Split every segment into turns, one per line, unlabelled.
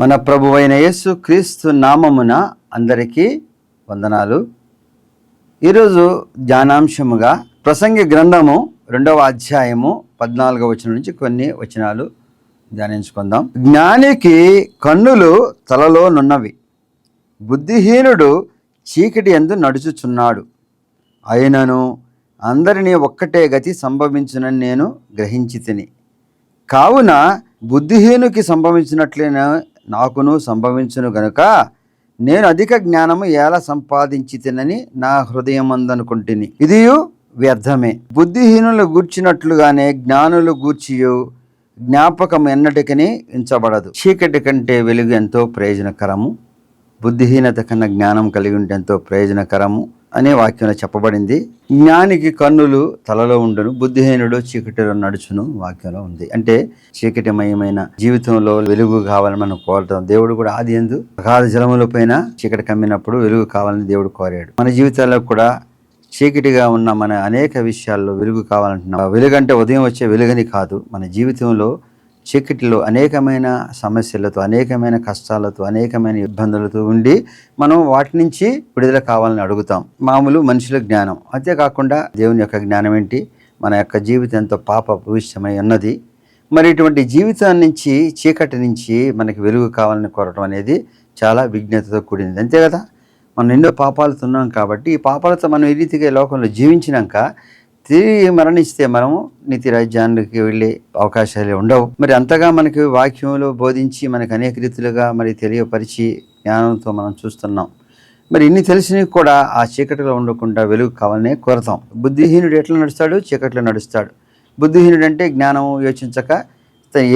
మన ప్రభువైన యేసు క్రీస్తు నామమున అందరికీ వందనాలు. ఈరోజు ధ్యానాంశముగా ప్రసంగి గ్రంథము 2వ అధ్యాయము 14వ వచనం నుంచి కొన్ని వచనాలు ధ్యానించుకుందాం. జ్ఞానికి కన్నులు తలలో నున్నవి, బుద్ధిహీనుడు చీకటి యందు నడుచుచున్నాడు. అయినను అందరినీ ఒక్కటే గతి సంభవించునని నేను గ్రహించి తిని, కావున బుద్ధిహీనుకి సంభవించినట్లే నాకును సంభవించును గనుక నేను అధిక జ్ఞానము ఎలా సంపాదించి తినని నా హృదయమందనుకుంటుని, ఇదియు వ్యర్థమే. బుద్ధిహీనులు గూర్చినట్లుగానే జ్ఞానులు గూర్చియు జ్ఞాపకం ఎన్నటికని ఉంచబడదు. చీకటి కంటే వెలుగు ఎంతో ప్రయోజనకరము, బుద్ధిహీనత కన్నా జ్ఞానం కలిగి ఉంటే ఎంతో ప్రయోజనకరము అనే వాక్యంలో చెప్పబడింది. జ్ఞానికి కన్నులు తలలో ఉండును, బుద్ధిహీనుడు చీకటిలో నడుచును వాక్యంలో ఉంది. అంటే చీకటిమయమైన జీవితంలో వెలుగు కావాలని మనం కోరతాం. దేవుడు కూడా ఆది యందు అగాధ జలముల పైన చీకటి కమ్మినప్పుడు వెలుగు కావాలని దేవుడు కోరాడు. మన జీవితాల్లో కూడా చీకటిగా ఉన్న మన అనేక విషయాల్లో వెలుగు కావాలంటున్నాం. వెలుగు అంటే ఉదయం వచ్చే వెలుగని కాదు. మన జీవితంలో చీకటిలో అనేకమైన సమస్యలతో, అనేకమైన కష్టాలతో, అనేకమైన ఇబ్బందులతో ఉండి మనం వాటి నుంచి విడుదల కావాలని అడుగుతాం. మామూలు మనుషుల జ్ఞానం అంతేకాకుండా దేవుని యొక్క జ్ఞానం ఏంటి? మన యొక్క జీవితం ఎంతో పాప భవిష్యమై ఉన్నది. మరి ఇటువంటి జీవితం నుంచి, చీకటి నుంచి మనకి వెలుగు కావాలని కోరటం అనేది చాలా విజ్ఞతతో కూడింది, అంతే కదా. మనం ఎన్నో పాపాలతో ఉన్నాం కాబట్టి ఈ పాపాలతో మనం ఈ రీతిగా లోకంలో జీవించినాక తిరిగి మరణిస్తే మనము నీతి రాజ్యానికి వెళ్ళే అవకాశాలు ఉండవు. మరి అంతగా మనకి వాక్యంలో బోధించి మనకు అనేక రీతులుగా మరి తెలియపరిచి జ్ఞానంతో మనం చూస్తున్నాం. మరి ఇన్ని తెలిసినవి కూడా ఆ చీకటిలో ఉండకుండా వెలుగు కావాలనే కోరతాం. బుద్ధిహీనుడు ఎట్లా నడుస్తాడు? చీకటిలో నడుస్తాడు. బుద్ధిహీనుడు అంటే జ్ఞానం యోచించక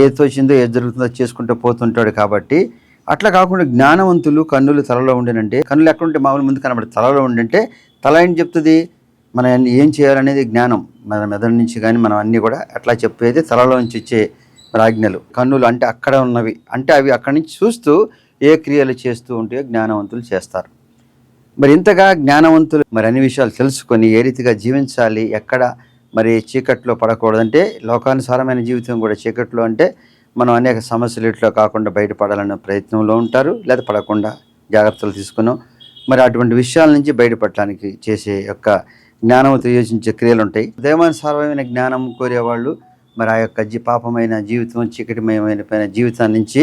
ఏది తోచిందో ఏది జరుగుతుందో చేసుకుంటూ పోతుంటాడు. కాబట్టి అట్లా కాకుండా జ్ఞానవంతులు కన్నులు తలలో ఉండినంటే, కన్నులు ఎక్కడుంటే మామూలు ముందు కనబడి తలలో ఉండింటే తల ఏం చెప్తుంది? మనం ఏం చేయాలనేది జ్ఞానం మన మెదడు నుంచి కానీ మనం అన్నీ కూడా అట్లా చెప్పేది తలలో నుంచి వచ్చే ఆజ్ఞలు. కన్నులు అంటే అక్కడ ఉన్నవి, అంటే అవి అక్కడి నుంచి చూస్తూ ఏ క్రియలు చేస్తూ ఉంటే జ్ఞానవంతులు చేస్తారు. మరి ఇంతగా జ్ఞానవంతులు మరి అన్ని విషయాలు తెలుసుకొని ఏ రీతిగా జీవించాలి, ఎక్కడ మరి చీకట్లో పడకూడదంటే లోకానుసారమైన జీవితం కూడా చీకట్లో అంటే మనం అనేక సమస్యలు ఇట్లో కాకుండా బయటపడాలనే ప్రయత్నంలో ఉంటారు, లేదా పడకుండా జాగ్రత్తలు తీసుకున్నాం. మరి అటువంటి విషయాల నుంచి బయటపడటానికి చేసే యొక్క జ్ఞానంతో యోచించే క్రియలు ఉంటాయి. దైవానుసారమైన జ్ఞానం కోరేవాళ్ళు మరి ఆ యొక్క పాపమైన జీవితం, చీకటిమయమైన జీవితాన్ని నుంచి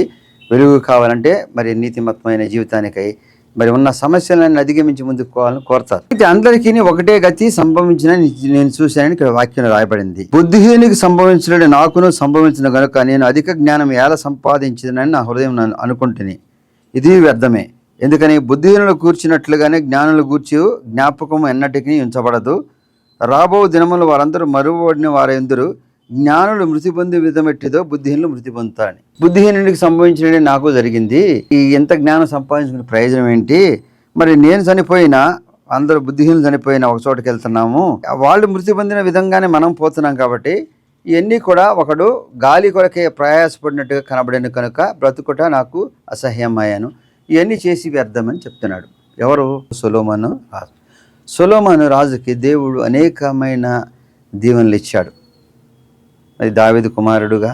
వెలుగు కావాలంటే మరి నీతిమత్తమైన జీవితానికై మరి ఉన్న సమస్యలను అధిగమించి ముందుకు పోవాలని కోరతారు. అయితే అందరికీ ఒకటే గతి సంభవించిన నేను చూశానని ఇక్కడ వాక్యం రాయబడింది. బుద్ధిహీనికి సంభవించినట్టు నాకును సంభవించిన కనుక నేను అధిక జ్ఞానం ఎలా సంపాదించిందని నా హృదయం అనుకుంటుని, ఇది వ్యర్థమే. ఎందుకని బుద్ధిహీనులు కూర్చున్నట్లుగానే జ్ఞానులు కూర్చి జ్ఞాపకం ఎన్నటికీ ఉంచబడదు. రాబో దినములు వారందరూ మరువబడిన వారెందరూ జ్ఞానులు మృతి పొందే విధమెట్టిదో బుద్ధిహీనులు మృతి పొందుతారని. బుద్ధిహీనుడికి సంభవించినది నాకు జరిగింది. ఈ ఎంత జ్ఞానం సంపాదించుకునే ప్రయోజనం ఏంటి? మరి నేను చనిపోయినా, అందరూ బుద్ధిహీనులు చనిపోయినా ఒక చోటుకి వెళ్తున్నాము, వాళ్ళు మృతి పొందిన విధంగానే మనం పోతున్నాం. కాబట్టి ఇవన్నీ కూడా ఒకడు గాలి కొరకే ప్రయాసపడినట్టుగా కనబడిన కనుక బ్రతుకుట నాకు అసహ్యమయ్యాను. ఇవన్నీ చేసి వ్యర్థమని చెప్తున్నాడు. ఎవరు? సొలొమోను రాజు. సొలొమోను రాజుకి దేవుడు అనేకమైన దీవెనలు ఇచ్చాడు. అది దావీదు కుమారుడుగా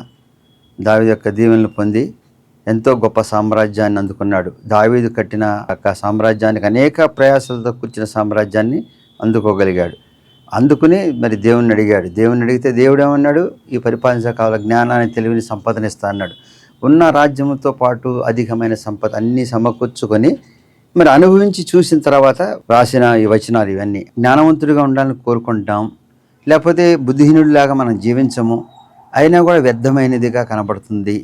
దావీదు యొక్క దీవెనలు పొంది ఎంతో గొప్ప సామ్రాజ్యాన్ని అందుకున్నాడు. దావీదు కట్టిన యొక్క సామ్రాజ్యానికి అనేక ప్రయాసాలతో కూర్చిన సామ్రాజ్యాన్ని అందుకోగలిగాడు. అందుకుని మరి దేవుణ్ణి అడిగాడు. దేవుణ్ణి అడిగితే దేవుడు ఏమన్నాడు? ఈ పరిపాలించ కావాల జ్ఞానాన్ని, తెలివిని సంపదనిస్తా అన్నాడు. ఉన్న రాజ్యంతో పాటు అధికమైన సంపద అన్నీ సమకూర్చుకొని మరి అనుభవించి చూసిన తర్వాత రాసిన ఈ వచనాలు ఇవన్నీ. జ్ఞానవంతుడిగా ఉండాలని కోరుకుంటాం, లేకపోతే బుద్ధిహీనుడిలాగా మనం జీవించము, అయినా కూడా వ్యర్థమైనదిగా కనబడుతుంది.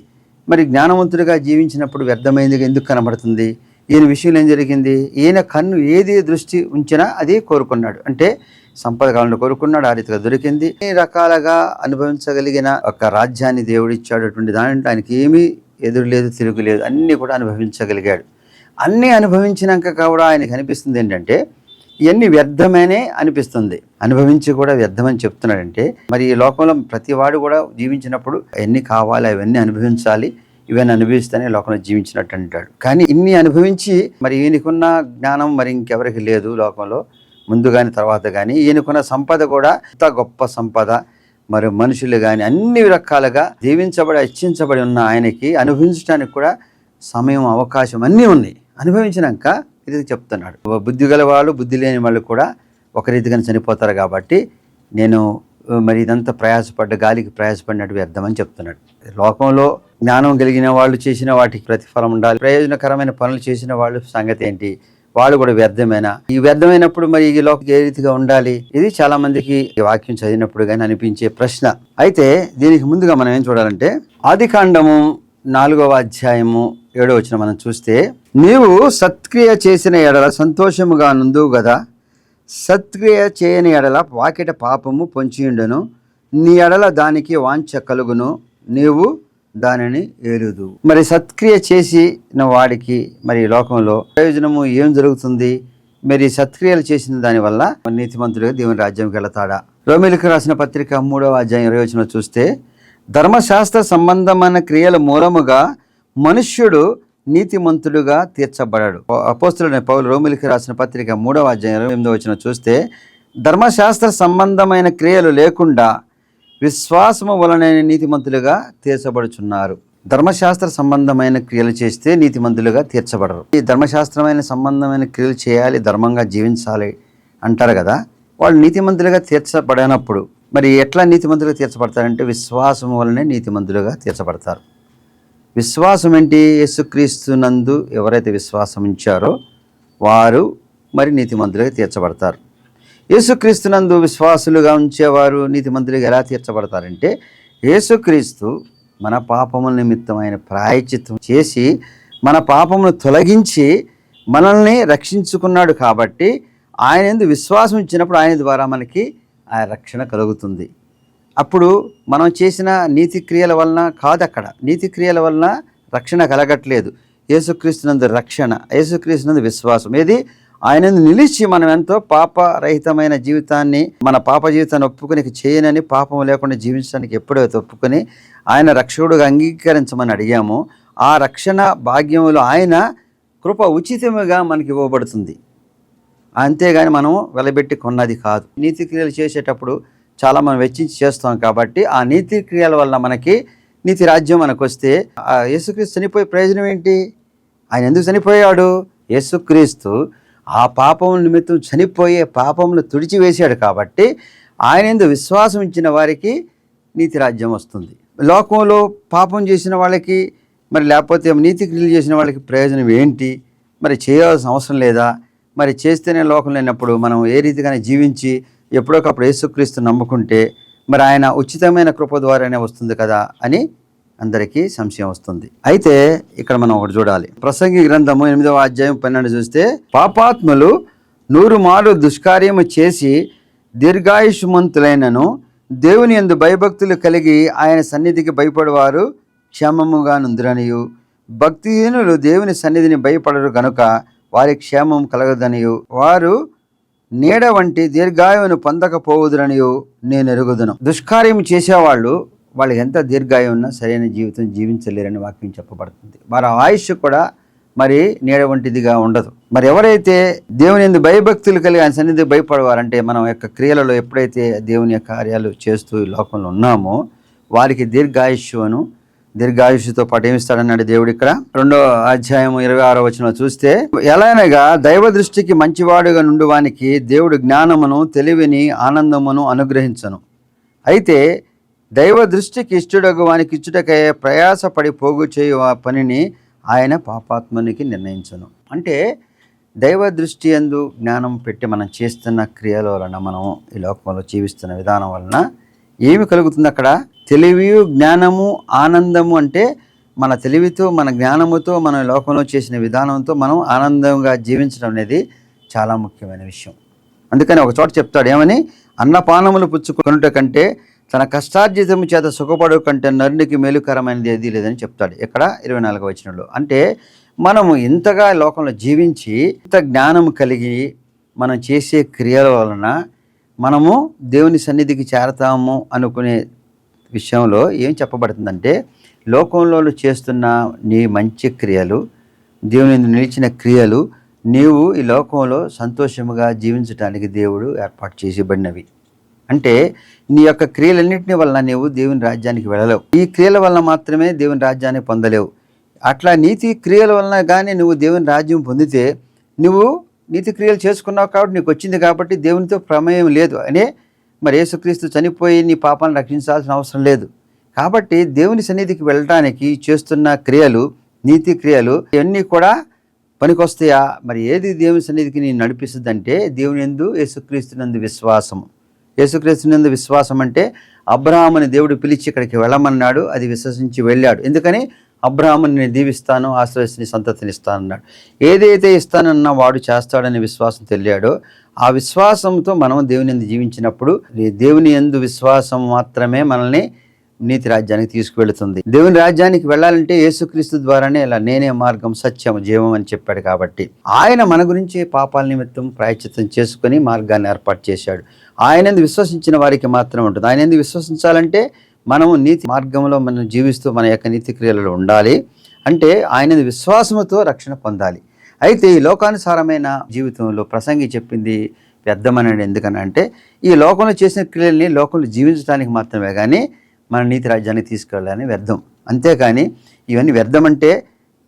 మరి జ్ఞానవంతుడిగా జీవించినప్పుడు వ్యర్థమైనదిగా ఎందుకు కనబడుతుంది? ఈయన విషయంలో ఏం జరిగింది? ఈయన కన్ను ఏది దృష్టి ఉంచినా అదే కోరుకున్నాడు. అంటే సంపద కావాలని కోరుకున్నాడు, ఆ రీతిగా దొరికింది. అన్ని రకాలుగా అనుభవించగలిగిన ఒక రాజ్యాన్ని దేవుడిచ్చాడు. అటువంటి దాంట్లో ఆయనకి ఏమీ ఎదురు లేదు, తిరుగులేదు, అన్నీ కూడా అనుభవించగలిగాడు. అన్నీ అనుభవించినాక కూడా ఆయనకు అనిపిస్తుంది ఏంటంటే ఇవన్నీ వ్యర్థమనే అనిపిస్తుంది. అనుభవించి కూడా వ్యర్థమని చెప్తున్నాడంటే మరి ఈ లోకంలో ప్రతి వాడు కూడా జీవించినప్పుడు ఎన్ని కావాలి అవన్నీ అనుభవించాలి, ఇవన్నీ అనుభవిస్తేనే లోకంలో జీవించినట్టు అంటాడు. కానీ ఇన్ని అనుభవించి మరి ఈయనకున్న జ్ఞానం మరి ఇంకెవరికి లేదు లోకంలో, ముందు కానీ తర్వాత కానీ. ఈయనకున్న సంపద కూడా అంత గొప్ప సంపద, మరి మనుషులు కానీ అన్ని రకాలుగా దీవించబడి హెచ్చించబడి ఉన్న ఆయనకి అనుభవించడానికి కూడా సమయం, అవకాశం అన్నీ ఉన్నాయి. అనుభవించినాక ఇది చెప్తున్నాడు, బుద్ధి గల వాళ్ళు, బుద్ధి లేని వాళ్ళు కూడా ఒక రీతిగానే చనిపోతారు. కాబట్టి నేను మరి ఇదంతా గాలికి ప్రయాసపడినట్టు వ్యర్థమని చెప్తున్నాడు. లోకంలో జ్ఞానం కలిగిన వాళ్ళు చేసిన వాటికి ప్రతిఫలం ఉండాలి. ప్రయోజనకరమైన పనులు చేసిన వాళ్ళు సంగతి ఏంటి? వాళ్ళు కూడా వ్యర్థమేనా? ఈ వ్యర్థమైనప్పుడు మరి ఈ లోకం ఏ రీతిగా ఉండాలి? ఇది చాలా మందికి ఈ వాక్యం చదివినప్పుడు కానీ అనిపించే ప్రశ్న. అయితే దీనికి ముందుగా మనం ఏం చూడాలంటే, ఆదికాండము 4వ అధ్యాయము 7వ వచనం మనం చూస్తే, నీవు సత్క్రియ చేసిన ఎడల సంతోషముగా నుందువు గదా, సత్క్రియ చేయని ఎడల వాకిట పాపము పొంచియుండును, నీ ఎడల దానికి వాంఛ కలుగును, నీవు దానిని ఏలుదు. మరి సత్క్రియ చేసిన వాడికి మరి లోకంలో ప్రయోజనము ఏం జరుగుతుంది? మరి సత్క్రియలు చేసిన దానివల్ల నీతిమంతుడిగా దేవుని రాజ్యంకి వెళతాడా? రోమీయులకు రాసిన పత్రిక 3వ అధ్యాయం 20వ వచనం చూస్తే, ధర్మశాస్త్ర సంబంధమైన క్రియల మూలముగా మనుష్యుడు నీతిమంతుడుగా తీర్చబడాడు. అపోస్తలుడైన పౌలు రోమీయులకు రాసిన పత్రిక 3వ అధ్యాయం 28వ వచనం చూస్తే, ధర్మశాస్త్ర సంబంధమైన క్రియలు లేకుండా విశ్వాసము వలన నీతిమంతులుగా తీర్చబడుచున్నారు. ధర్మశాస్త్ర సంబంధమైన క్రియలు చేస్తే నీతిమంతులుగా తీర్చబడరు. ఈ ధర్మశాస్త్రమైన సంబంధమైన క్రియలు చేయాలి, ధర్మంగా జీవించాలి అంటారు కదా, వాళ్ళు నీతిమంతులుగా తీర్చబడినప్పుడు మరి ఎట్లా నీతిమంతులుగా తీర్చబడతారంటే, విశ్వాసం వలనే నీతిమంతులుగా తీర్చబడతారు. విశ్వాసం ఏంటి? యేసుక్రీస్తునందు ఎవరైతే విశ్వాసం ఉంచారో వారు మరి నీతిమంతులుగా తీర్చబడతారు. యేసుక్రీస్తునందు విశ్వాసులుగా ఉంచేవారు నీతిమంతులుగా ఎలా తీర్చబడతారంటే, యేసుక్రీస్తు మన పాపముల నిమిత్తం ఆయన ప్రాయశ్చిత్తం చేసి మన పాపమును తొలగించి మనల్ని రక్షించుకున్నాడు. కాబట్టి ఆయన యందు విశ్వాసం ఇచ్చినప్పుడు ఆయన ద్వారా మనకి ఆ రక్షణ కలుగుతుంది. అప్పుడు మనం చేసిన నీతి క్రియల వలన కాదు, అక్కడ నీతి క్రియల వలన రక్షణ కలగట్లేదు. యేసుక్రీస్తునందు రక్షణ, యేసుక్రీస్తునందు విశ్వాసం. ఏది? ఆయన నిలిచి మనం ఎంతో పాపరహితమైన జీవితాన్ని, మన పాప జీవితాన్ని ఒప్పుకొని చేయనని, పాపం లేకుండా జీవించడానికి ఎప్పుడైతే ఒప్పుకొని ఆయన రక్షకుడుగా అంగీకరించమని అడిగామో, ఆ రక్షణ భాగ్యములో ఆయన కృప ఉచితముగా మనకి ఇవ్వబడుతుంది. అంతేగాని మనం వెలబెట్టి కొన్నది కాదు. నీతి క్రియలు చేసేటప్పుడు చాలా మనం వెచ్చించి చేస్తాం. కాబట్టి ఆ నీతి క్రియల వల్ల మనకి నీతి రాజ్యం మనకు వస్తే, ఆ యేసుక్రీస్తు చనిపోయే ప్రయోజనం ఏంటి? ఆయన ఎందుకు చనిపోయాడు? యేసుక్రీస్తు ఆ పాపముల నిమిత్తం చనిపోయే పాపమును తుడిచివేశాడు. కాబట్టి ఆయన యందు విశ్వాసం ఇచ్చిన వారికి నీతి రాజ్యం వస్తుంది. లోకంలో పాపం చేసిన వాళ్ళకి మరి లేకపోతే నీతి క్రియలు చేసిన వాళ్ళకి ప్రయోజనం ఏంటి? మరి చేయాల్సిన అవసరం లేదా? మరి చేస్తేనే లోకం లేనప్పుడు మనం ఏ రీతిగానే జీవించి ఎప్పుడొకప్పుడు యేసుక్రీస్తు నమ్ముకుంటే మరి ఆయన ఉచితమైన కృప ద్వారానే వస్తుంది కదా అని అందరికీ సంశయం వస్తుంది. అయితే ఇక్కడ మనం ఒకటి చూడాలి. ప్రసంగి గ్రంథము 8వ అధ్యాయం 12 చూస్తే, పాపాత్ములు 100 మారు దుష్కార్యము చేసి దీర్ఘాయుష్మంతులైనను దేవుని యందు భయభక్తులు కలిగి ఆయన సన్నిధికి భయపడేవారు క్షేమముగా నుందురనియు, భక్తిహీనులు దేవుని సన్నిధిని భయపడరు గనుక వారి క్షేమం కలగదనియు, వారు నీడ వంటి దీర్ఘాయువును పొందకపోవుదురనియు నేను ఎరుగుదును. దుష్కార్యం చేసేవాళ్ళు వాళ్ళకి ఎంత దీర్ఘాయువు ఉన్నా సరైన జీవితం జీవించలేరని వాక్యం చెప్పబడుతుంది. వారి ఆయుష్ కూడా మరి నీడ వంటిదిగా ఉండదు. మరి ఎవరైతే దేవుని యందు భయభక్తులు కలిగి ఆయన సన్నిధికి భయపడేవారంటే, మనం యొక్క క్రియలలో ఎప్పుడైతే దేవుని యొక్క కార్యాలు చేస్తూ ఈ లోకంలో ఉన్నామో వారికి దీర్ఘాయుష్తో పాటు ఏమిస్తాడన్నాడు దేవుడు ఇక్కడ 2వ అధ్యాయం 26వ వచనం చూస్తే, ఎలానగా దైవ దృష్టికి మంచివాడుగా నుండి వానికి దేవుడు జ్ఞానమును, తెలివిని, ఆనందమును అనుగ్రహించను. అయితే దైవ దృష్టికి ఇష్టడగు వానికి ఇచ్చుటకై ప్రయాసపడి పోగు చేయు ఆ పనిని ఆయన పాపాత్మునికి నిర్ణయించను. అంటే దైవ దృష్టి యందు జ్ఞానం పెట్టి మనం చేస్తున్న క్రియల వలన, మనం ఈ లోకంలో జీవిస్తున్న విధానం వలన ఏమి కలుగుతుంది? అక్కడ తెలివి, జ్ఞానము, ఆనందము. అంటే మన తెలివితో, మన జ్ఞానముతో, మన లోకంలో చేసిన విధానంతో మనం ఆనందంగా జీవించడం అనేది చాలా ముఖ్యమైన విషయం. అందుకని ఒక చోట చెప్తాడు ఏమని, అన్నపానములు పుచ్చుకొనుట కంటే తన కష్టార్జితము చేత సుఖపడు కంటే నరునికి మేలుకరమైనది ఏదీ లేదని చెప్తాడు ఇక్కడ 24వ వచనంలో. అంటే మనము ఇంతగా లోకంలో జీవించి ఇంత జ్ఞానం కలిగి మనం చేసే క్రియల వలన మనము దేవుని సన్నిధికి చేరతాము అనుకునే విషయంలో ఏం చెప్పబడుతుందంటే, లోకంలో చేస్తున్న నీ మంచి క్రియలు, దేవుని నిలిచిన క్రియలు, నీవు ఈ లోకంలో సంతోషముగా జీవించడానికి దేవుడు ఏర్పాటు చేసిబడినవి. అంటే నీ యొక్క క్రియలన్నింటినీ వలన నీవు దేవుని రాజ్యానికి వెళ్ళలేవు. ఈ క్రియల వలన మాత్రమే దేవుని రాజ్యాన్ని పొందలేవు. అట్లా నీతి క్రియల వలన కానీ నువ్వు దేవుని రాజ్యం పొందితే, నువ్వు నీతి క్రియలు చేసుకున్నావు కాబట్టి నీకు వచ్చింది కాబట్టి దేవునితో ప్రమేయం లేదు అనే మరి యేసుక్రీస్తు చనిపోయి నీ పాపాలను రక్షించాల్సిన అవసరం లేదు. కాబట్టి దేవుని సన్నిధికి వెళ్ళడానికి చేస్తున్న క్రియలు, నీతి క్రియలు ఇవన్నీ కూడా పనికొస్తాయా? మరి ఏది దేవుని సన్నిధికి నేను నడిపిస్తుంది అంటే దేవుని యందు యేసుక్రీస్తునందు విశ్వాసం. యేసుక్రీస్తునందు విశ్వాసం అంటే అబ్రహాముని దేవుడు పిలిచి ఇక్కడికి వెళ్ళమన్నాడు, అది విశ్వసించి వెళ్ళాడు. ఎందుకని? అబ్రహాముని నేను దీవిస్తాను, ఆశ్రయిస్తుని సంతతిని ఇస్తానన్నాడు. ఏదైతే ఇస్తానన్నా వాడు చేస్తాడనే విశ్వాసం తెలియాడో ఆ విశ్వాసంతో మనం దేవుని యందు జీవించినప్పుడు దేవుని యందు విశ్వాసం మాత్రమే మనల్ని నీతి రాజ్యానికి తీసుకువెళుతుంది. దేవుని రాజ్యానికి వెళ్ళాలంటే యేసుక్రీస్తు ద్వారానే, ఇలా నేనే మార్గం సత్యం జీవం అని చెప్పాడు. కాబట్టి ఆయన మన గురించి పాపాల నిమిత్తం ప్రాయశ్చిత్తం చేసుకుని మార్గాన్ని ఏర్పాటు చేశాడు. ఆయన యందు విశ్వసించిన వారికి మాత్రం ఉంటుంది. ఆయన యందు విశ్వసించాలంటే మనము నీతి మార్గంలో మనం జీవిస్తూ మన యొక్క నీతి క్రియలలో ఉండాలి. అంటే ఆయన యందు విశ్వాసముతో రక్షణ పొందాలి. అయితే ఈ లోకానుసారమైన జీవితంలో ప్రసంగి చెప్పింది వ్యర్థమనండి. ఎందుకని అంటే ఈ లోకంలో చేసిన క్రియల్ని లోకంలో జీవించడానికి మాత్రమే కానీ మన నీతి రాజ్యానికి తీసుకెళ్ళాలని వ్యర్థం. అంతేకాని ఇవన్నీ వ్యర్థం అంటే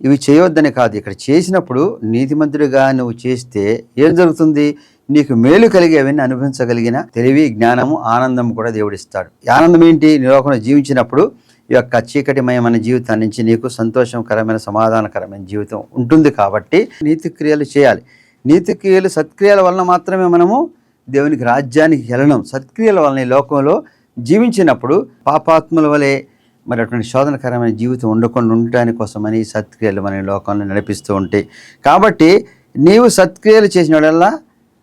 ఇవి చేయవద్దని కాదు. ఇక్కడ చేసినప్పుడు నీతిమంతుడిగా నువ్వు చేస్తే ఏం జరుగుతుంది? నీకు మేలు కలిగి అవన్నీ అనుభవించగలిగిన తెలివి, జ్ఞానము, ఆనందం కూడా దేవుడిస్తాడు. ఆనందం ఏంటి? నీ లోకంలో జీవించినప్పుడు ఈ యొక్క చీకటిమయమైన జీవితాన్ని నుంచి నీకు సంతోషకరమైన సమాధానకరమైన జీవితం ఉంటుంది. కాబట్టి నీతి క్రియలు చేయాలి. నీతి క్రియలు సత్క్రియల వలన మాత్రమే మనము దేవునికి రాజ్యానికి వెళ్ళడం. సత్క్రియల వలన ఈ లోకంలో జీవించినప్పుడు పాపాత్ముల వలె మరి అటువంటి శోధనకరమైన జీవితం ఉండకుండా ఉండటానికి కోసమని సత్క్రియలు మన లోకంలో నడిపిస్తూ ఉంటాయి. కాబట్టి నీవు సత్క్రియలు చేసినడల్లా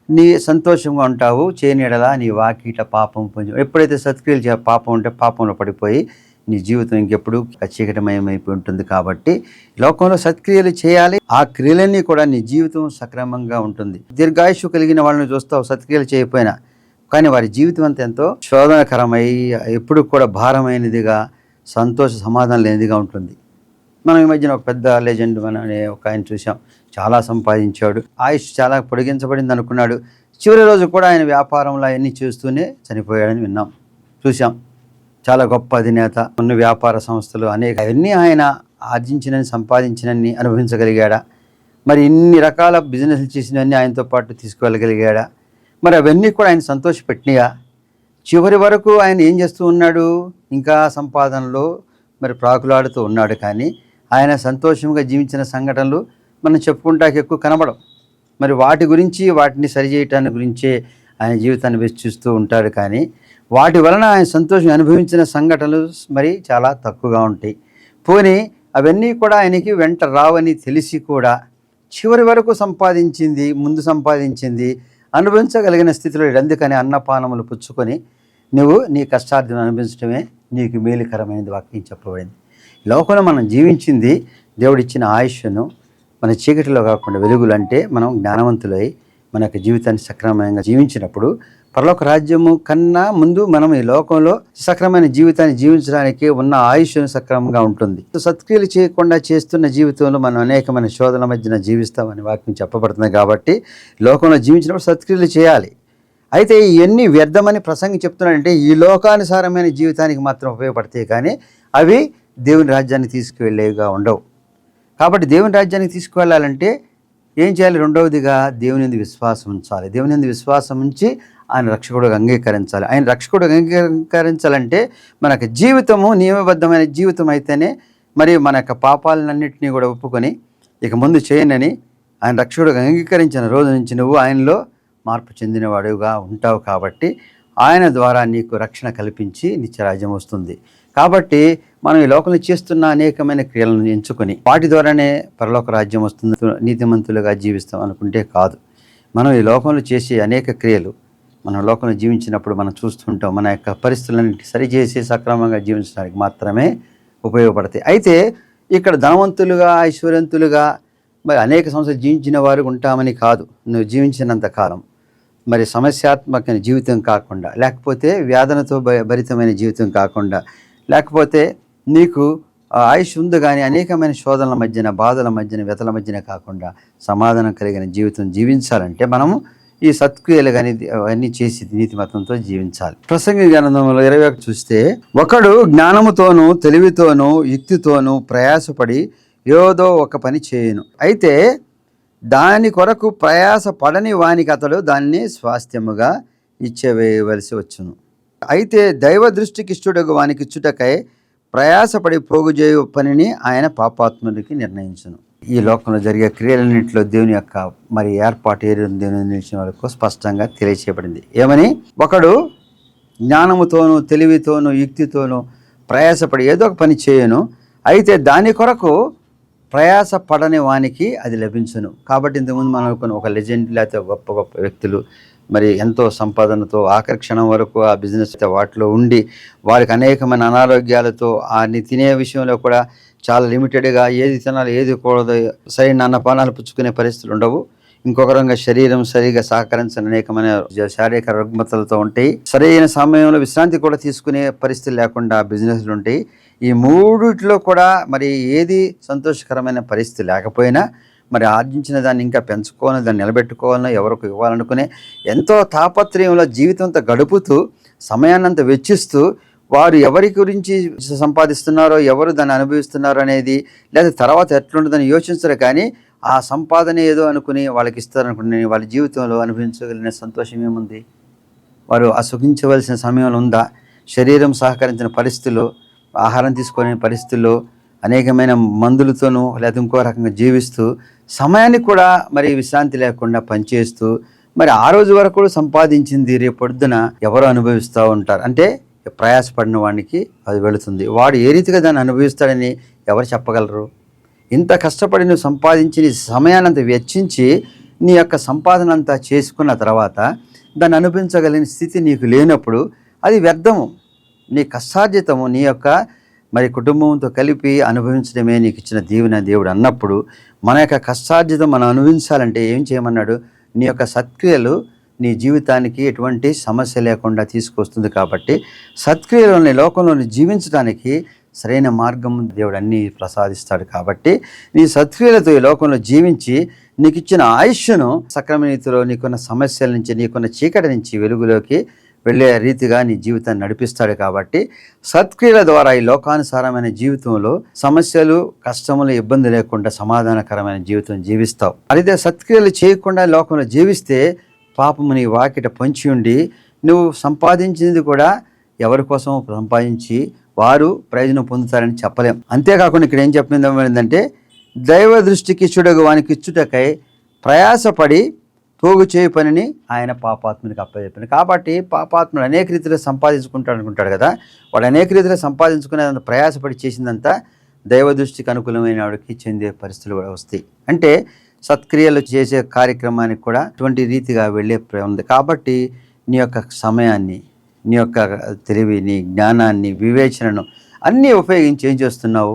నీ సంతోషంగా ఉంటావు, చేయనిడలా నీ వాకిట పాపం పొంది. ఎప్పుడైతే సత్క్రియలు పాపం ఉంటే పాపంలో పడిపోయి నీ జీవితం ఇంకెప్పుడు చీకటిమయమైపోయి ఉంటుంది. కాబట్టి లోకంలో సత్క్రియలు చేయాలి. ఆ క్రియలన్నీ కూడా నీ జీవితం సక్రమంగా ఉంటుంది. దీర్ఘాయుషు కలిగిన వాళ్ళని చూస్తావు సత్క్రియలు చేయకపోయినా, కానీ వారి జీవితం అంతా ఎంతో శోధనకరమై ఎప్పుడు కూడా భారమైనదిగా, సంతోష సమాధానం లేనిదిగా ఉంటుంది. మనం ఈ మధ్యన ఒక పెద్ద లెజెండ్ అనే ఒక ఆయన చూసాం. చాలా సంపాదించాడు, ఆయుష్ చాలా పొడిగించబడింది అనుకున్నాడు. చివరి రోజు కూడా ఆయన వ్యాపారంలో అవన్నీ చూస్తూనే చనిపోయాడని విన్నాం, చూసాం. చాలా గొప్ప అధినేత, ఉన్న వ్యాపార సంస్థలు అనేక, అవన్నీ ఆయన ఆర్జించినని సంపాదించినన్ని అనుభవించగలిగాడా? మరి ఇన్ని రకాల బిజినెస్లు చేసినవన్నీ ఆయనతో పాటు తీసుకువెళ్ళగలిగాడా? మరి అవన్నీ కూడా ఆయన సంతోషపెట్టినాయా? చివరి వరకు ఆయన ఏం చేస్తూ ఉన్నాడు? ఇంకా సంపాదనలో మరి ప్రాకులాడుతూ ఉన్నాడు. కానీ ఆయన సంతోషంగా జీవించిన సంఘటనలు మనం చెప్పుకుంటానికి ఎక్కువ కనబడం. మరి వాటి గురించి, వాటిని సరిచేయటాన్ని గురించే ఆయన జీవితాన్ని వెచ్చిస్తూ ఉంటాడు. కానీ వాటి వలన ఆయన సంతోషం అనుభవించిన సంఘటనలు మరి చాలా తక్కువగా ఉంటాయి. పోనీ అవన్నీ కూడా ఆయనకి వెంట రావని తెలిసి కూడా చివరి వరకు సంపాదించింది, ముందు సంపాదించింది అనుభవించగలిగిన స్థితిలో. అందుకని అన్నపానములు పుచ్చుకొని నువ్వు నీ కష్టార్థం అనుభవించడమే నీకు మేలుకరమైనది వాక్యం చెప్పబడింది. లోకంలో మనం జీవించింది దేవుడిచ్చిన ఆయుష్ను మన చీకటిలో కాకుండా వెలుగులు. అంటే మనం జ్ఞానవంతులై మన యొక్క జీవితాన్ని సక్రమంగా జీవించినప్పుడు పరలోక రాజ్యము కన్నా ముందు మనం ఈ లోకంలో సక్రమైన జీవితాన్ని జీవించడానికి ఉన్న ఆయుష్ను సక్రమంగా ఉంటుంది. సత్క్రియలు చేయకుండా చేస్తున్న జీవితంలో మనం అనేకమైన శోధనల మధ్యన జీవిస్తామని వాక్యం చెప్పబడుతుంది. కాబట్టి లోకంలో జీవించినప్పుడు సత్క్రియలు చేయాలి. అయితే ఇవన్నీ వ్యర్థమని ప్రసంగి చెప్తున్నాడంటే ఈ లోకానుసారమైన జీవితానికి మాత్రం ఉపయోగపడతాయి, కానీ అవి దేవుని రాజ్యాన్ని తీసుకువెళ్ళేవిగా ఉండవు. కాబట్టి దేవుని రాజ్యానికి తీసుకువెళ్ళాలంటే ఏం చేయాలి? రెండవదిగా దేవుని యందు విశ్వాసం ఉంచాలి. దేవుని యందు విశ్వాసం ఉంచి ఆయన రక్షకుడుగా అంగీకరించాలి. ఆయన రక్షకుడుగా అంగీకరించాలంటే మనకు జీవితము నియమబద్ధమైన జీవితం అయితేనే మరి మన యొక్క పాపాలన్నింటినీ కూడా ఒప్పుకొని ఇక ముందు చేయనని ఆయన రక్షకుడుగా అంగీకరించిన రోజు నుంచి నువ్వు ఆయనలో మార్పు చెందినవాడుగా ఉంటావు. కాబట్టి ఆయన ద్వారా నీకు రక్షణ కల్పించి నిత్యరాజ్యం వస్తుంది. కాబట్టి మనం ఈ లోకంలో చేస్తున్న అనేకమైన క్రియలను ఎంచుకొని వాటి ద్వారానే పరలోక రాజ్యం వస్తుంది, నీతిమంతులుగా జీవిస్తాం అనుకుంటే కాదు. మనం ఈ లోకంలో చేసే అనేక క్రియలు మనం లోకంలో జీవించినప్పుడు మనం చూస్తుంటాం. మన యొక్క పరిస్థితులన్నింటి సరిచేసి సక్రమంగా జీవించడానికి మాత్రమే ఉపయోగపడతాయి. అయితే ఇక్కడ ధనవంతులుగా, ఐశ్వర్యవంతులుగా మరి అనేక సంవత్సరాలు జీవించిన వారు ఉంటామని కాదు. నువ్వు జీవించినంత కాలం మరి సమస్యాత్మకమైన జీవితం కాకుండా, లేకపోతే వ్యాధనతో భరితమైన జీవితం కాకుండా, లేకపోతే నీకు ఆయుష్ ఉంది కానీ అనేకమైన శోధనల మధ్యన, బాధల మధ్యన, వ్యతల మధ్యన కాకుండా సమాధానం కలిగిన జీవితం జీవించాలంటే మనము ఈ సత్క్రియలు కానీ అవన్నీ చేసి నీతిమతంతో జీవించాలి. ప్రసంగి గ్రంథంలో 21 చూస్తే, ఒకడు జ్ఞానముతోనూ తెలివితోనూ యుక్తితోనూ ప్రయాసపడి ఏదో ఒక పని చేయను. అయితే దాని కొరకు ప్రయాస పడని వానికి అతడు దాన్ని స్వాస్థ్యముగా ఇచ్చివేయవలసి వచ్చును. అయితే దైవ దృష్టికి ఇష్టడగు వానికి ఇచ్చుటకై ప్రయాసపడి పోగు చేయు పనిని ఆయన పాపాత్ముడికి నిర్ణయించును. ఈ లోకంలో జరిగే క్రియలన్నింటిలో దేవుని యొక్క మరి ఏర్పాటు దేవుని నిలిచిన వాళ్ళకు స్పష్టంగా తెలియచేయబడింది. ఏమని? ఒకడు జ్ఞానముతోనూ తెలివితోనూ యుక్తితోనూ ప్రయాసపడి ఏదో ఒక పని చేయను, అయితే దాని కొరకు ప్రయాస పడని వానికి అది లభించును. కాబట్టి ఇంతకుముందు మనం అనుకున్న ఒక లెజెండ్ లేకపోతే గొప్ప గొప్ప వ్యక్తులు మరి ఎంతో సంపాదనతో ఆఖరి క్షణం వరకు ఆ బిజినెస్ వాటిలో ఉండి వారికి అనేకమైన అనారోగ్యాలతో అన్ని తినే విషయంలో కూడా చాలా లిమిటెడ్గా ఏది తినాలి ఏది కూడదు సరైన అన్నపానాలు పుచ్చుకునే పరిస్థితులు ఉండవు. ఇంకొక రంగా శరీరం సరిగా సహకరించని అనేకమైన శారీరక రుగ్మతలతో ఉంటాయి. సరైన సమయంలో విశ్రాంతి కూడా తీసుకునే పరిస్థితులు లేకుండా బిజినెస్లు ఉంటాయి. ఈ మూడిట్లో కూడా మరి ఏది సంతోషకరమైన పరిస్థితి లేకపోయినా మరి ఆర్జించిన దాన్ని ఇంకా పెంచుకోవాలని దాన్ని నిలబెట్టుకోవాలని ఎవరికి ఇవ్వాలనుకునే ఎంతో తాపత్రయంలో జీవితంతో గడుపుతూ సమయాన్నంత వెచ్చిస్తూ వారు ఎవరి గురించి సంపాదిస్తున్నారో ఎవరు దాన్ని అనుభవిస్తున్నారో అనేది లేదా తర్వాత ఎట్లుంటుందని యోచించరు. కానీ ఆ సంపాదన ఏదో అనుకుని వాళ్ళకి ఇస్తారనుకుని వాళ్ళ జీవితంలో అనుభవించగలిగిన సంతోషం ఏముంది? వారు ఆ సుఖించవలసిన సమయంలో ఉందా? శరీరం సహకరించిన పరిస్థితుల్లో, ఆహారం తీసుకునే పరిస్థితుల్లో, అనేకమైన మందులతోనూ లేదా ఇంకో రకంగా జీవిస్తూ సమయాన్ని కూడా మరి విశ్రాంతి లేకుండా పనిచేస్తూ మరి ఆ రోజు వరకు కూడా సంపాదించింది రేపు పొద్దున ఎవరు అనుభవిస్తూ ఉంటారు. అంటే ప్రయాసపడిన వాడికి అది వెళుతుంది. వాడు ఏ రీతిగా దాన్ని అనుభవిస్తాడని ఎవరు చెప్పగలరు? ఇంత కష్టపడి నువ్వు సంపాదించి నీ సమయాన్నంత వెచ్చించి నీ యొక్క సంపాదన అంతా చేసుకున్న తర్వాత దాన్ని అనుభవించగలిగిన స్థితి నీకు లేనప్పుడు అది వ్యర్థము, నీ కష్టార్జితము, నీ యొక్క మరి కుటుంబంతో కలిపి అనుభవించడమే నీకు ఇచ్చిన దీవెన దేవుడు అన్నప్పుడు మన యొక్క కష్టార్జితం మనం అనుభవించాలంటే ఏం చేయమన్నాడు? నీ యొక్క సత్క్రియలు నీ జీవితానికి ఎటువంటి సమస్య లేకుండా తీసుకొస్తుంది. కాబట్టి సత్క్రియలోని లోకంలోని జీవించడానికి సరైన మార్గం దేవుడు అన్నీ ప్రసాదిస్తాడు. కాబట్టి నీ సత్క్రియలతో ఈ లోకంలో జీవించి నీకు ఇచ్చిన ఆయుష్ను సక్రమ రీతిలో నీకున్న సమస్యల నుంచి నీకున్న చీకటి నుంచి వెలుగులోకి వెళ్ళే రీతిగా నీ జీవితాన్ని నడిపిస్తాడు. కాబట్టి సత్క్రియల ద్వారా ఈ లోకానుసారమైన జీవితంలో సమస్యలు, కష్టములు, ఇబ్బంది లేకుండా సమాధానకరమైన జీవితం జీవిస్తావు. అయితే సత్క్రియలు చేయకుండా లోకంలో జీవిస్తే పాపము నీ వాకిట పొంచి ఉండి నువ్వు సంపాదించింది కూడా ఎవరి కోసం సంపాదించి వారు ప్రయోజనం పొందుతారని చెప్పలేం. అంతేకాకుండా ఇక్కడ ఏం చెప్పింది ఏంటంటే దైవ దృష్టికి ఇచ్చుటకు వానికి ఇచ్చుటకై ప్రయాసపడి పోగు చేయ పనిని ఆయన పాపాత్మునికి అప్పచెప్పాడు. కాబట్టి పాపాత్ముడు అనేక రీతిలో సంపాదించుకుంటాడు అనుకుంటాడు కదా, వాడు అనేక రీతిలో సంపాదించుకునేదంతా ప్రయాసపడి చేసిందంతా దైవ దృష్టికి అనుకూలమైన వాడికి చెందే పరిస్థితులు కూడా వస్తాయి. అంటే సత్క్రియలు చేసే కార్యక్రమానికి కూడా అటువంటి రీతిగా వెళ్ళే ఉంది. కాబట్టి నీ యొక్క సమయాన్ని, నీ యొక్క తెలివిని, జ్ఞానాన్ని, వివేచనను అన్నీ ఉపయోగించి ఏం చేస్తున్నావు?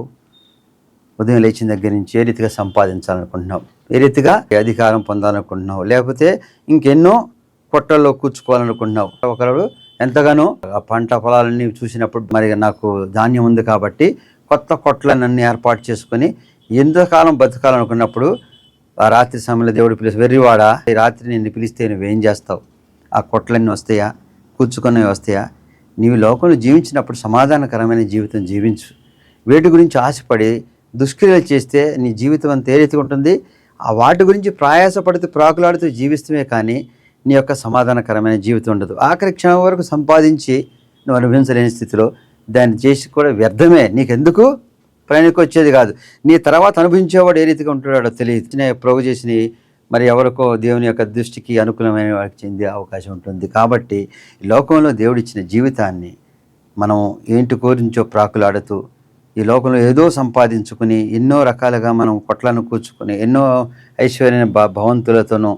ఉదయం లేచిన దగ్గర నుంచి ఏ రీతిగా సంపాదించాలనుకుంటున్నావు, ఏ రీతిగా అధికారం పొందాలనుకుంటున్నావు, లేకపోతే ఇంకెన్నో కొట్టల్లో కూర్చుకోవాలనుకుంటున్నావు. ఒకరు ఎంతగానో ఆ పంట పొలాలన్నీ చూసినప్పుడు మరి నాకు ధాన్యం ఉంది కాబట్టి కొత్త కొట్లన్నీ ఏర్పాటు చేసుకొని ఎంతకాలం బతకాలనుకున్నప్పుడు ఆ రాత్రి సమయంలో దేవుడు పిలిచి వెర్రివాడా ఈ రాత్రి నిన్ను పిలిస్తే నువ్వేం చేస్తావు? ఆ కొట్లన్నీ వస్తాయా? కూర్చుకున్నవి వస్తాయా? నీవు లోకంలో జీవించినప్పుడు సమాధానకరమైన జీవితం జీవించు. వేటి గురించి ఆశపడి దుష్క్రియలు చేస్తే నీ జీవితం అంత ఏ రీతిగా ఉంటుంది? ఆ వాటి గురించి ప్రయాసపడుతూ ప్రాకులాడుతూ జీవిస్తమే కానీ నీ యొక్క సమాధానకరమైన జీవితం ఉండదు. ఆఖరి క్షణం వరకు సంపాదించి నువ్వు అనుభవించలేని స్థితిలో దాన్ని చేసి కూడా వ్యర్థమే. నీకెందుకు ప్రయాణికి వచ్చేది కాదు. నీ తర్వాత అనుభవించేవాడు ఏ రీతిగా ఉంటున్నాడో తెలియదు. ప్రోగు చేసిన మరి ఎవరికో దేవుని యొక్క దృష్టికి అనుకూలమైన వాడికి చెందే అవకాశం ఉంటుంది. కాబట్టి ఈ లోకంలో దేవుడిచ్చిన జీవితాన్ని మనం ఏంటి గురించో ప్రాకులాడుతూ ఈ లోకంలో ఏదో సంపాదించుకుని ఎన్నో రకాలుగా మనం కొట్లను కూర్చుకొని ఎన్నో ఐశ్వర్య భవంతులతోనూ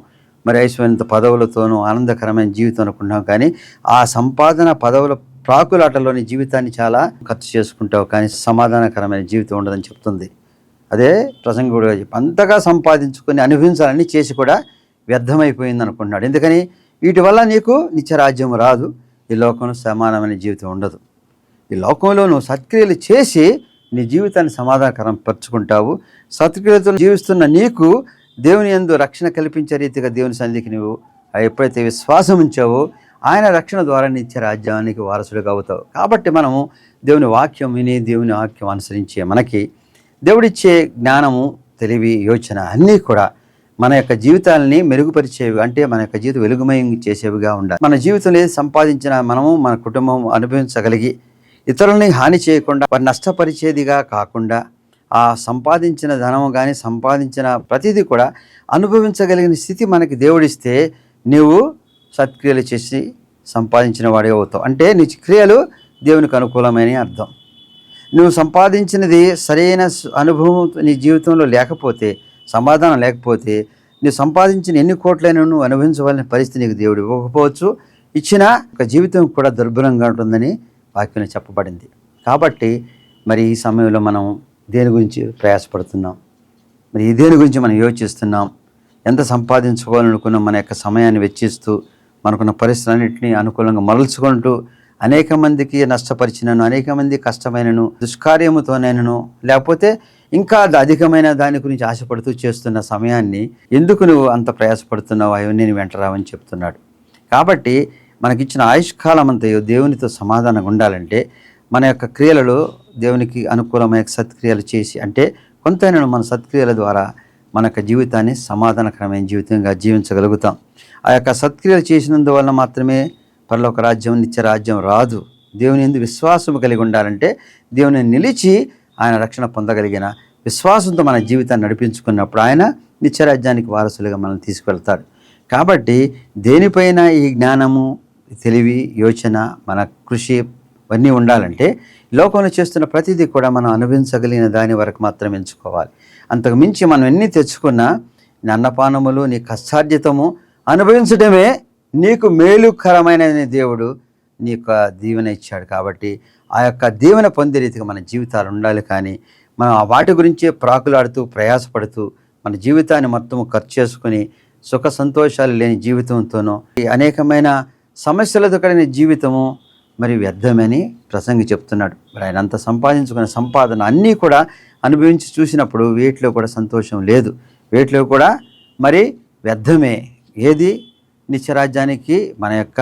మరి ఐశ్వర్యంతో పదవులతోనూ ఆనందకరమైన జీవితం అనుకుంటున్నాం. కానీ ఆ సంపాదన పదవుల ప్రాకులాటలోని జీవితాన్ని చాలా ఖర్చు చేసుకుంటావు, కానీ సమాధానకరమైన జీవితం ఉండదని చెప్తుంది. అదే ప్రసంగుడుగా చెప్పి అంతగా సంపాదించుకొని అనుభవించాలని చేసి కూడా వ్యర్థమైపోయింది అనుకుంటున్నాడు. ఎందుకని? వీటి వల్ల నీకు నిత్యరాజ్యం రాదు, ఈ లోకంలో సమానమైన జీవితం ఉండదు. ఈ లోకంలో నువ్వు సత్క్రియలు చేసి నీ జీవితాన్ని సమాధానకరం పరుచుకుంటావు. సత్క్రియలతో జీవిస్తున్న నీకు దేవుని యందు రక్షణ కల్పించే రీతిగా దేవుని సన్నిధికి నువ్వు ఎప్పుడైతే విశ్వాసం ఉంచావో ఆయన రక్షణ ద్వారా నిత్య రాజ్యానికి వారసుడిగా అవుతావు. కాబట్టి మనము దేవుని వాక్యం విని దేవుని వాక్యం అనుసరించే మనకి దేవుడిచ్చే జ్ఞానము, తెలివి, యోచన అన్నీ కూడా మన యొక్క జీవితాలని మెరుగుపరిచేవి, అంటే మన యొక్క జీవితం వెలుగుమయం చేసేవిగా ఉండాలి. మన జీవితంలో ఏది సంపాదించిన మనము, మన కుటుంబం అనుభవించగలిగి ఇతరులని హాని చేయకుండా, వారిని నష్టపరిచేదిగా కాకుండా, ఆ సంపాదించిన ధనము కానీ సంపాదించిన ప్రతిదీ కూడా అనుభవించగలిగిన స్థితి మనకి దేవుడిస్తే నీవు సత్క్రియలు చేసి సంపాదించిన వాడే అవుతావు. అంటే నీ క్రియలు దేవునికి అనుకూలమైన అర్థం. నువ్వు సంపాదించినది సరైన అనుభవం నీ జీవితంలో లేకపోతే, సమాధానం లేకపోతే, నువ్వు సంపాదించిన ఎన్ని కోట్లైనా నువ్వు అనుభవించవలసిన పరిస్థితి నీకు దేవుడు ఇవ్వకపోవచ్చు. ఇచ్చిన ఒక జీవితం కూడా దుర్భరంగా ఉంటుందని వాక్యంలో చెప్పబడింది. కాబట్టి మరి ఈ సమయంలో మనం దేని గురించి ప్రయాసపడుతున్నాం, మరి దేని గురించి మనం యోచిస్తున్నాం, ఎంత సంపాదించుకోవాలనుకున్నాం, మన యొక్క సమయాన్ని వెచ్చిస్తూ మనకున్న పరిస్థితులన్నింటినీ అనుకూలంగా మరల్చుకుంటూ అనేక మందికి నష్టపరిచినను, అనేక మంది కష్టమైనను, దుష్కార్యముతోనైనను, లేకపోతే ఇంకా అధికమైన దాని గురించి ఆశపడుతూ చేస్తున్న సమయాన్ని ఎందుకు నువ్వు అంత ప్రయాసపడుతున్నావు, అవన్నీ నేను వెంటరావని చెప్తున్నాడు. కాబట్టి మనకిచ్చిన ఆయుష్కాలం అంతయో దేవునితో సమాధానంగా ఉండాలంటే మన యొక్క క్రియలలో దేవునికి అనుకూలమైన సత్క్రియలు చేసి, అంటే కొంతైనా మన సత్క్రియల ద్వారా మన యొక్క జీవితాన్ని సమాధానకరమైన జీవితంగా జీవించగలుగుతాం. ఆ యొక్క సత్క్రియలు చేసినందువల్ల మాత్రమే పరలోక రాజ్యం, నిత్య రాజ్యం రాదు. దేవుని యందు విశ్వాసం కలిగి ఉండాలంటే దేవుని నిలిచి ఆయన రక్షణ పొందగలిగిన విశ్వాసంతో మన జీవితాన్ని నడిపించుకున్నప్పుడు ఆయన నిత్యరాజ్యానికి వారసులుగా మనల్ని తీసుకువెళ్తాడు. కాబట్టి దేనిపైన ఈ జ్ఞానము, తెలివి, యోచన, మన కృషి ఇవన్నీ ఉండాలంటే లోకంలో చేస్తున్న ప్రతిదీ కూడా మనం అనుభవించగలిగిన దాని వరకు మాత్రం ఎంచుకోవాలి. అంతకు మించి మనం ఎన్ని తెచ్చుకున్నా నీ అన్నపానములు, నీ కష్టార్జితము అనుభవించడమే నీకు మేలుకరమైన దేవుడు నీకు దీవెన ఇచ్చాడు. కాబట్టి ఆ యొక్క దీవెన పొందే రీతిగా మన జీవితాలు ఉండాలి. కానీ మనం వాటి గురించే ప్రాకులాడుతూ ప్రయాసపడుతూ మన జీవితాన్ని మొత్తం ఖర్చు చేసుకుని సుఖ సంతోషాలు లేని జీవితంతోనూ అనేకమైన సమస్యలతో కలిగిన జీవితము మరి వ్యర్థమని ప్రసంగి చెప్తున్నాడు. మరి ఆయన అంత సంపాదించుకున్న సంపాదన అన్నీ కూడా అనుభవించి చూసినప్పుడు వీటిలో కూడా సంతోషం లేదు, వీటిలో కూడా మరి వ్యర్థమే. ఏది నిత్యరాజ్యానికి మన యొక్క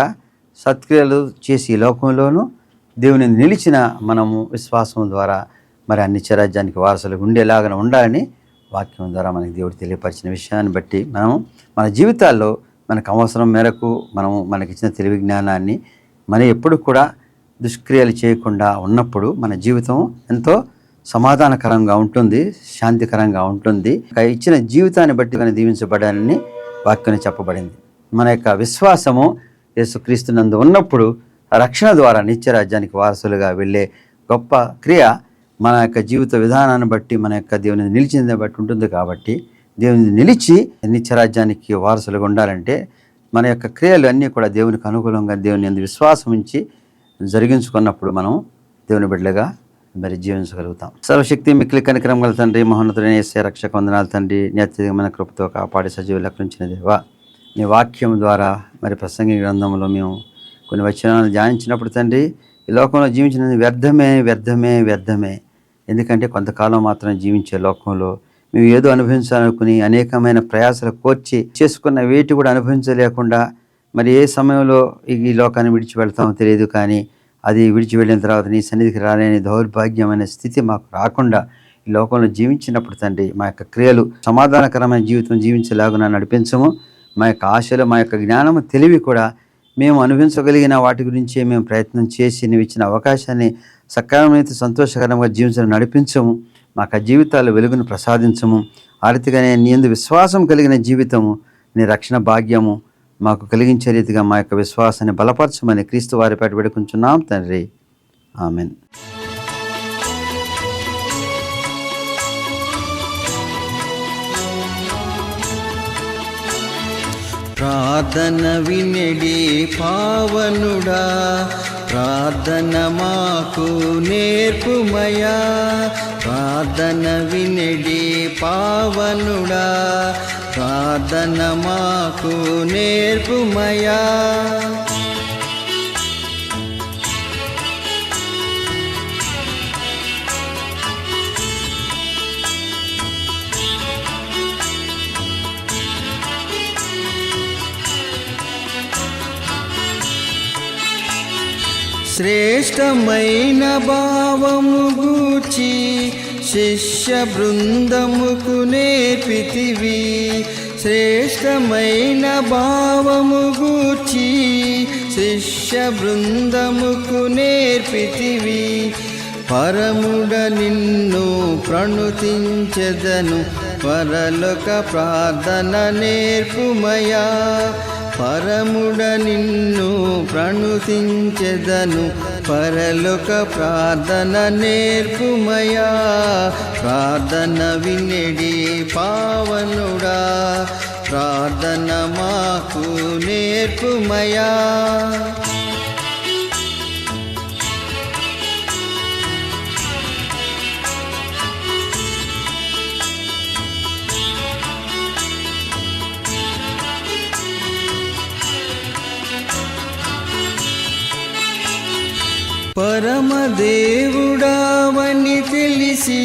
సత్క్రియలు చేసి లోకంలోనూ దేవుని నిలిచిన మనము విశ్వాసం ద్వారా మరి ఆ నిత్యరాజ్యానికి వారసులుగా ఉండేలాగా ఉండాలని వాక్యం ద్వారా మనకి దేవుడు తెలియపరిచిన విషయాన్ని బట్టి మనము మన జీవితాల్లో మనకు అవసరం మేరకు మనకిచ్చిన తెలివి జ్ఞానాన్ని మనం ఎప్పుడు కూడా దుష్క్రియలు చేయకుండా ఉన్నప్పుడు మన జీవితం ఎంతో సమాధానకరంగా ఉంటుంది, శాంతికరంగా ఉంటుంది. ఇచ్చిన జీవితాన్ని బట్టి మనం దీవించబడాలని వాక్యం చెప్పబడింది. మన యొక్క విశ్వాసము యేసుక్రీస్తునందు ఉన్నప్పుడు రక్షణ ద్వారా నిత్యరాజ్యానికి వారసులుగా వెళ్ళే గొప్ప క్రియ మన యొక్క జీవిత విధానాన్ని బట్టి, మన యొక్క దేవుని నిలిచిందని బట్టి ఉంటుంది. కాబట్టి దేవుని నిలిచి నిత్యరాజ్యానికి వారసులుగా ఉండాలంటే మన యొక్క క్రియలు అన్నీ కూడా దేవునికి అనుకూలంగా దేవుని యందు విశ్వాసం ఉంచి జరిగించుకున్నప్పుడు మనం దేవుని బిడ్డలుగా మరి జీవించగలుగుతాం. సర్వశక్తి మిక్కిలి కనికరం గల తండ్రి, మహోన్నతుడైన యేసయ్య రక్షక వందనాలు తండ్రి. అత్యధికమైన కృపతో కాపాడి సజీవులకు ఉంచిన దేవా, నీ వాక్యం ద్వారా మరి ప్రసంగి గ్రంథంలో మేము కొన్ని వచనాలను ధ్యానించినప్పుడు తండ్రి, ఈ లోకంలో జీవించినది వ్యర్థమే వ్యర్థమే వ్యర్థమే. ఎందుకంటే కొంతకాలం మాత్రం జీవించే లోకంలో మేము ఏదో అనుభవించాలనుకుని అనేకమైన ప్రయాసాలు కోర్చి చేసుకున్న వేటి కూడా అనుభవించలేకుండా మరి ఏ సమయంలో ఈ లోకాన్ని విడిచి వెళ్తామో తెలియదు. కానీ అది విడిచి వెళ్ళిన తర్వాత నీ సన్నిధికి రాలేని దౌర్భాగ్యమైన స్థితి మాకు రాకుండా ఈ లోకంలో జీవించినప్పుడు తండ్రి, మా యొక్క క్రియలు సమాధానకరమైన జీవితం జీవించేలాగా నడిపించము. మా యొక్క ఆశలు, మా యొక్క జ్ఞానము, తెలివి కూడా మేము అనుభవించగలిగిన వాటి గురించే మేము ప్రయత్నం చేసి నువ్వు ఇచ్చిన అవకాశాన్ని సకాలమైన సంతోషకరంగా జీవించడం నడిపించము. మాకు ఆ జీవితాల్లో వెలుగును ప్రసాదించము. ఆర్థికనే నీ యందు విశ్వాసం కలిగిన జీవితము, నీ రక్షణ భాగ్యము మాకు కలిగించే రీతిగా మా యొక్క విశ్వాసాన్ని బలపరచమని క్రీస్తు వారి పేట వేడుకుంటున్నాం తండ్రి. ఆమెన్.
ప్రార్థన వినడి పావనుడా, ప్రార్థన మాకు నేర్పుమయా. ప్రార్థన వినడి పావనుడా, ప్రార్థన మాకు నేర్పుమయా. శ్రేష్టమైన భావము గూర్చి శిష్య బృందముకు నేర్పితివి. శ్రేష్టమైన భావము గూర్చి శిష్య బృందముకు నేర్పితివి. పరముడ నిన్ను ప్రణుతించెదను, పరలోక ప్రార్థన నేర్పుమయా. పరముడ నిన్ను ప్రణుతించెదను, పరలోక ప్రార్థన నేర్పుమయా. ప్రార్థన వినెడి పావనుడా, ప్రార్థన మాకు నేర్పుమయా. పరమదేవుడావని తెలిసి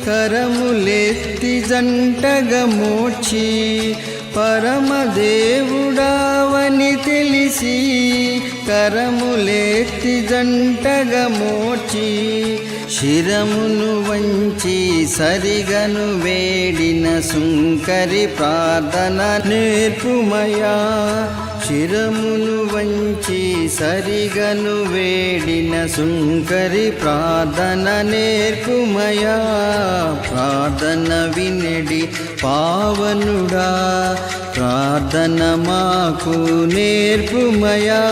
కరములెత్తి జంటగా మోడ్చి. పరమదేవుడావని తెలిసి కరములెత్తి జంటగా మోడ్చి. శిరమును వంచి సరిగను వేడిన సుంకరి ప్రార్థన నేర్పుమయా. శిరమును వంచి సరిగను వేడిన సుంకరి ప్రార్థన నేర్పుమయా. ప్రార్థన వినెడి పావనుడా, ప్రార్థన మాకు నేర్పుమయా.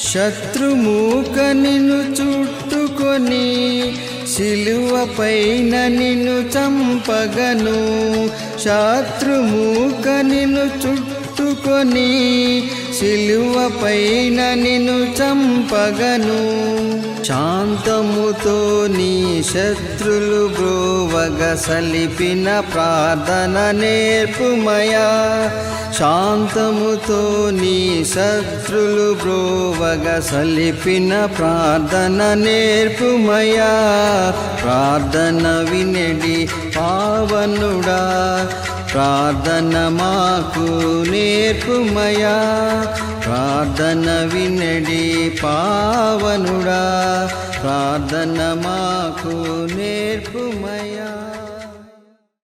శత్రుమూక నిన్ను చుట్టుకొని సిలువ పైన నిన్ను చంపగను. శత్రుమూక నిన్ను చుట్టుకొని సిలువ పైన నిన్ను చంపగను. శాంతముతో నీ శత్రులు బ్రోవగ సలిపిన ప్రార్థన నేర్పుమయా. శాంతముతో నీ శత్రులు బ్రోవగ సలిపిన ప్రార్థన నేర్పుమయా. ప్రార్థన వినెడి పావనుడా, ప్రార్థన మాకు నేర్పుమయా. ప్రార్థన వినెడి పావనుడా, ప్రార్థన మాకు నేర్పుమయా.